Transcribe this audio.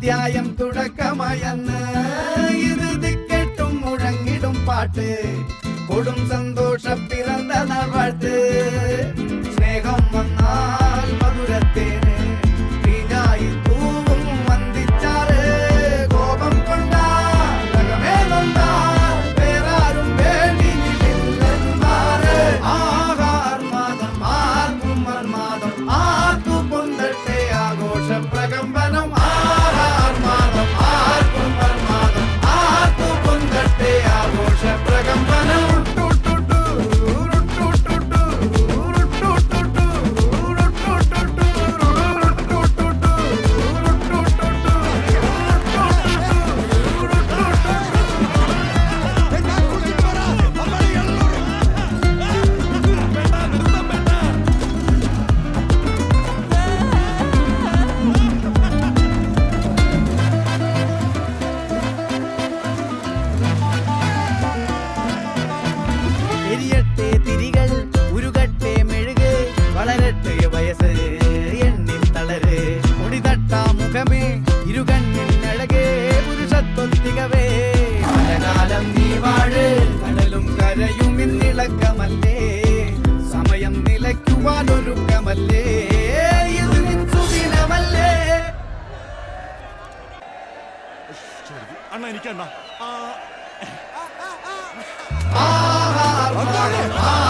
അധ്യായം തുടക്കമയന്ന് ഇത് ദിക്കെട്ടും മുഴങ്ങിടും പാട്ട് കൊടും സന്തോഷ പിറന്ന നാൾവാഴ്ത്ത് സ്നേഹം വന്നാൽ മധുരത്തേന് തീഞ്ഞായി തൂവും വന്ദിച്ചാറ് കോപം കൊണ്ടാൽ നഖമേ നൊന്താൽ വേറാരും വേണ്ടിയില്ലെന്നാറ് ആഹാർമാദം ആർക്കും മർമാദം ആർക്കു പൊന്തട്ടെ ആഘോഷ പ്രകമ്പനം ആഹാർമാദം ആർക്കും മർമാദം ആർക്കു പൊന്തട്ടെ ആഘോഷ പ്രകമ്പനം എരിയട്ടെ തിരികൾ ഉരുകട്ടെ മെഴുക് വളരട്ടെ വയസ്സ് എണ്ണിൽ തളര് മുടിതട്ടാ മുഖമേ ഇരുകണ്ണിൽ അഴകേ പുരുഷത്വത്തികവേ പലകാലം നീ വാഴ് കടലും കരയും ഇന്നിളക്കമല്ലേ സമയം നിലയ്ക്കുവാനൊരുക്കമല്ലേ ഇത് നിൻസുദിനമല്ലേ അണ്ണ എനിക്ക് അണ്ണ ആഹാ